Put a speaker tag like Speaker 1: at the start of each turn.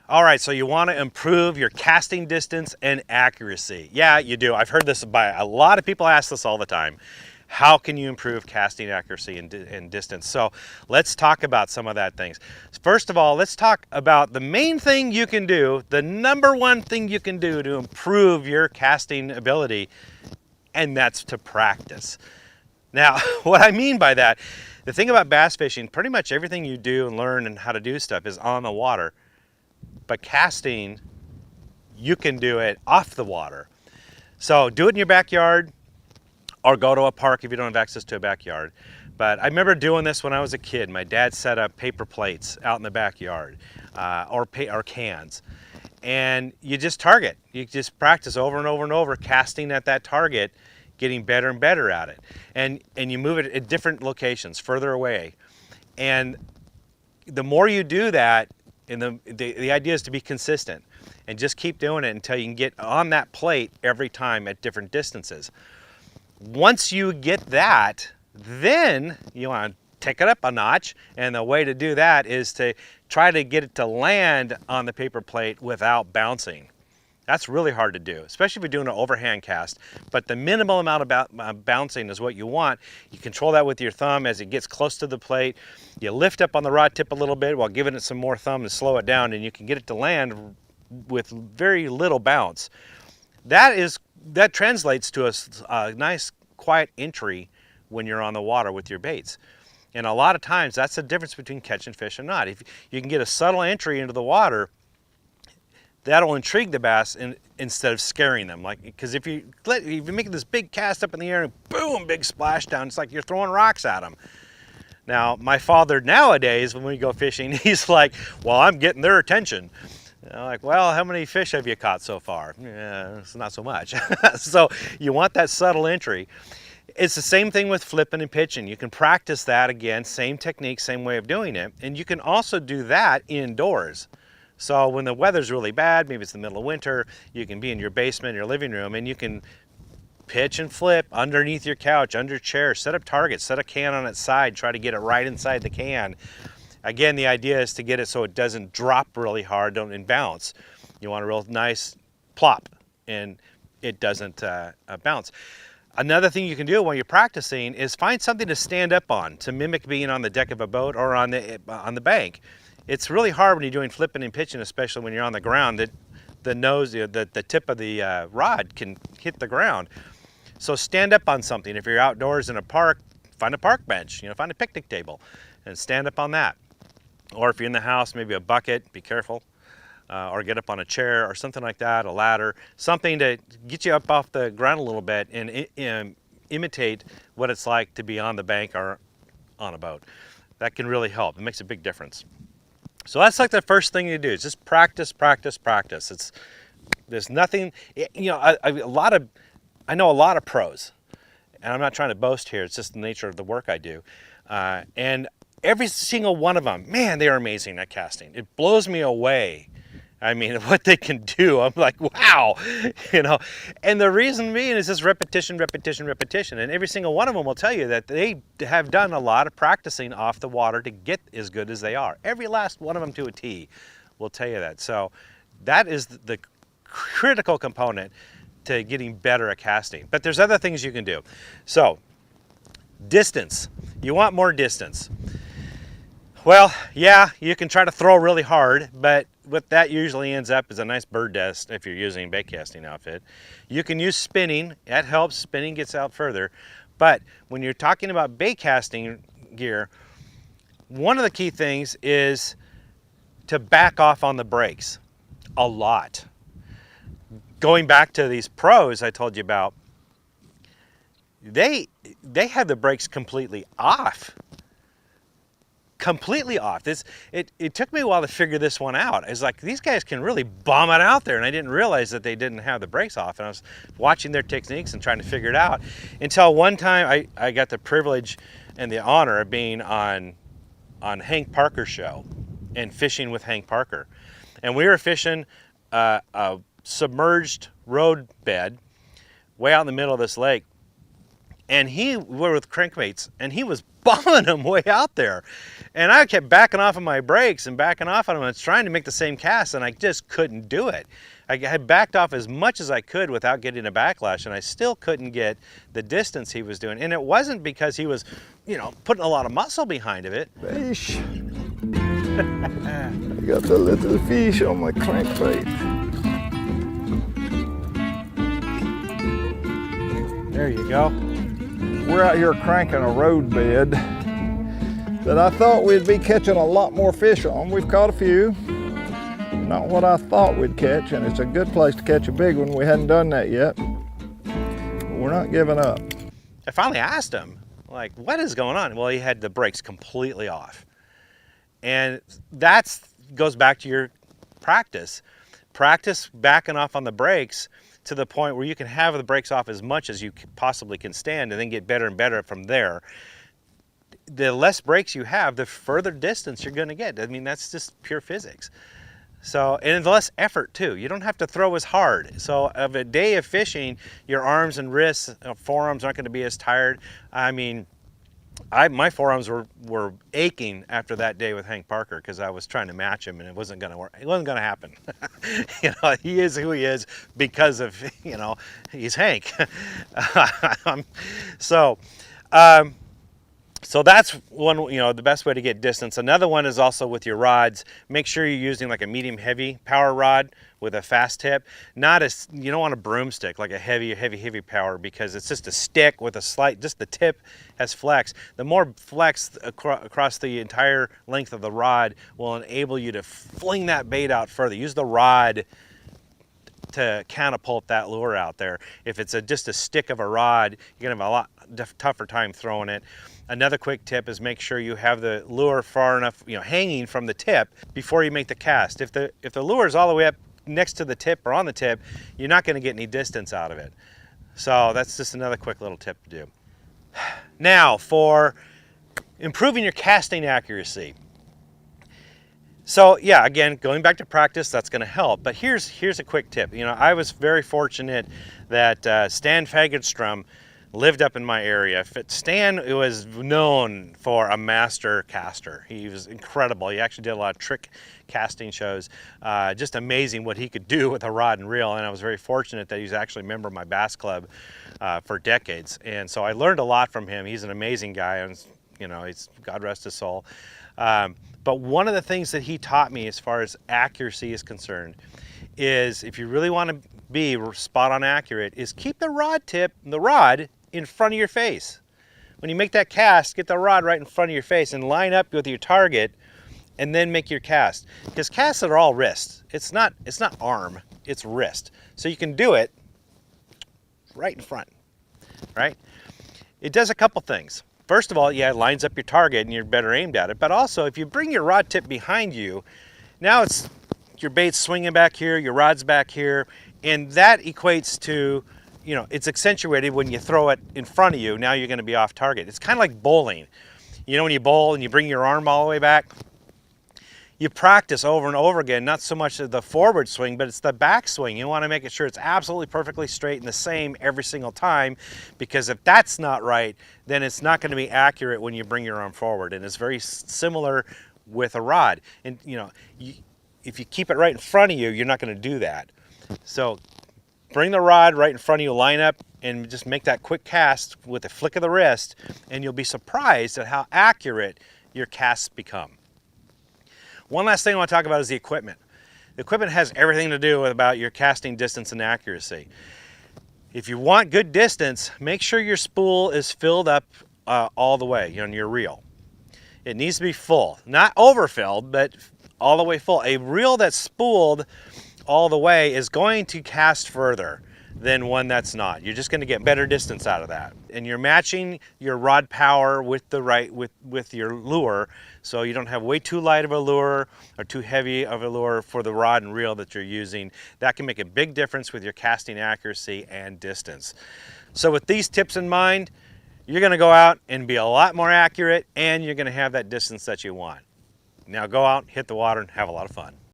Speaker 1: All right, so you want to improve your casting distance and accuracy. Yeah, you do. I've heard this by a lot of people ask this all the time. How can you improve casting accuracy and distance? So let's talk about some of that things. First of all, let's talk about the main thing you can do, the number one thing you can do to improve your casting ability, and that's to practice. Now, what I mean by that, the thing about bass fishing, pretty much everything you do and learn and how to do stuff is on the water. But casting, you can do it off the water. So do it in your backyard or go to a park if you don't have access to a backyard. But I remember doing this when I was a kid. My dad set up paper plates out in the backyard or cans. And you just target. You just practice over and over and over casting at that target, getting better and better at it. And you move it at different locations, further away. And the more you do that, and the idea is to be consistent and just keep doing it until you can get on that plate every time at different distances. Once you get that, then you want to take it up a notch, and the way to do that is to try to get it to land on the paper plate without bouncing. That's really hard to do, especially if you're doing an overhand cast. But the minimal amount of bouncing is what you want. You control that with your thumb as it gets close to the plate. You lift up on the rod tip a little bit while giving it some more thumb to slow it down, and you can get it to land with very little bounce. That translates to a nice quiet entry when you're on the water with your baits. And a lot of times that's the difference between catching fish and not. If you can get a subtle entry into the water, that'll intrigue the bass instead of scaring them. Because if you're making this big cast up in the air and boom, big splashdown, it's like you're throwing rocks at them. Now, my father nowadays, when we go fishing, he's like, well, I'm getting their attention. I'm like, well, how many fish have you caught so far? Yeah, it's not so much. So you want that subtle entry. It's the same thing with flipping and pitching. You can practice that again, same technique, same way of doing it. And you can also do that indoors. So when the weather's really bad, maybe it's the middle of winter, you can be in your basement, your living room, and you can pitch and flip underneath your couch, under your chair, set up targets, set a can on its side, try to get it right inside the can. Again, the idea is to get it so it doesn't drop really hard, don't bounce. You want a real nice plop, and it doesn't bounce. Another thing you can do while you're practicing is find something to stand up on to mimic being on the deck of a boat or on the bank. It's really hard when you're doing flipping and pitching, especially when you're on the ground, that the nose, the tip of the rod can hit the ground. So stand up on something. If you're outdoors in a park, find a park bench, find a picnic table and stand up on that. Or if you're in the house, maybe a bucket, be careful, or get up on a chair or something like that, a ladder, something to get you up off the ground a little bit and imitate what it's like to be on the bank or on a boat. That can really help. It makes a big difference. So that's like the first thing you do is just practice, practice, practice. There's nothing, I know a lot of pros, and I'm not trying to boast here. It's just the nature of the work I do. And every single one of them, man, they are amazing at casting. It blows me away. I mean, what they can do, I'm like, wow, And the reason being is just repetition, repetition, repetition. And every single one of them will tell you that they have done a lot of practicing off the water to get as good as they are. Every last one of them to a T will tell you that. So that is the critical component to getting better at casting. But there's other things you can do. So distance, you want more distance. Well, yeah, you can try to throw really hard, but what that usually ends up is a nice bird nest if you're using a bait casting outfit. You can use spinning. That helps. Spinning gets out further. But when you're talking about bait casting gear, one of the key things is to back off on the brakes a lot. Going back to these pros I told you about, they have the brakes completely off. Completely off. It took me a while to figure this one out. It's like, these guys can really bomb it out there, and I didn't realize that they didn't have the brakes off, and I was watching their techniques and trying to figure it out until one time I got the privilege and the honor of being on Hank Parker's show and fishing with Hank Parker. And we were fishing a submerged road bed way out in the middle of this lake. and he were with crankbaits, and he was bombing them way out there. And I kept backing off of my brakes and backing off on them. I was trying to make the same cast, and I just couldn't do it. I had backed off as much as I could without getting a backlash, and I still couldn't get the distance he was doing. And it wasn't because he was, you know, putting a lot of muscle behind of it.
Speaker 2: Fish. I got the little fish on my crankbait.
Speaker 1: There you go.
Speaker 2: We're out here cranking a road bed that I thought we'd be catching a lot more fish on. We've caught a few. Not what I thought we'd catch, and it's a good place to catch a big one. We hadn't done that yet. But we're not giving up.
Speaker 1: I finally asked him, like, what is going on? Well, he had the brakes completely off. And that goes back to your practice. Practice backing off on the brakes to the point where you can have the brakes off as much as you possibly can stand and then get better and better from there. The less brakes you have, the further distance you're going to get. I mean, that's just pure physics. So, and the less effort too. You don't have to throw as hard. So of a day of fishing, your arms and wrists, forearms aren't going to be as tired. I mean, my forearms were aching after that day with Hank Parker because I was trying to match him and it wasn't going to work. It wasn't going to happen. You know, he is who he is because of, you know, he's Hank. So that's one, you know, the best way to get distance. Another one is also with your rods. Make sure you're using like a medium heavy power rod with a fast tip. You don't want a broomstick, like a heavy power, because it's just a stick with a slight, just the tip has flex. The more flex across the entire length of the rod will enable you to fling that bait out further. Use the rod to catapult that lure out there. If it's just a stick of a rod, you're gonna have a lot tougher time throwing it. Another quick tip is make sure you have the lure far enough, you know, hanging from the tip before you make the cast. If the lure is all the way up next to the tip or on the tip, you're not going to get any distance out of it. So that's just another quick little tip to do. Now for improving your casting accuracy. So yeah, again, going back to practice, that's going to help. But here's a quick tip. You know, I was very fortunate that Stan Fagerstrom lived up in my area. Stan was known for a master caster. He was incredible. He actually did a lot of trick casting shows. Just amazing what he could do with a rod and reel. And I was very fortunate that he was actually a member of my bass club for decades. And so I learned a lot from him. He's an amazing guy, and you know, God rest his soul. But one of the things that he taught me as far as accuracy is concerned is, if you really want to be spot on accurate, is keep the rod in front of your face. When you make that cast, get the rod right in front of your face and line up with your target and then make your cast. Because casts are all wrist. It's not arm, it's wrist. So you can do it right in front, right? It does a couple things. First of all, yeah, it lines up your target and you're better aimed at it. But also, if you bring your rod tip behind you, now it's your bait's swinging back here, your rod's back here, and that equates to, you know, it's accentuated when you throw it in front of you. Now you're going to be off target. It's kind of like bowling. You know, when you bowl and you bring your arm all the way back, you practice over and over again, not so much the forward swing, but it's the back swing. You want to make sure it's absolutely perfectly straight and the same every single time, because if that's not right, then it's not going to be accurate when you bring your arm forward. And it's very similar with a rod. And, you know, if you keep it right in front of you, you're not going to do that. So bring the rod right in front of you, line up, and just make that quick cast with a flick of the wrist, and you'll be surprised at how accurate your casts become. One last thing I want to talk about is the equipment. The equipment has everything to do with about your casting distance and accuracy. If you want good distance, make sure your spool is filled up all the way on your reel. It needs to be full, not overfilled, but all the way full. A reel that's spooled all the way is going to cast further than one that's not. You're just going to get better distance out of that. And you're matching your rod power with with your lure, so you don't have way too light of a lure or too heavy of a lure for the rod and reel that you're using. That can make a big difference with your casting accuracy and distance. So with these tips in mind, you're going to go out and be a lot more accurate, and you're going to have that distance that you want. Now go out, hit the water, and have a lot of fun.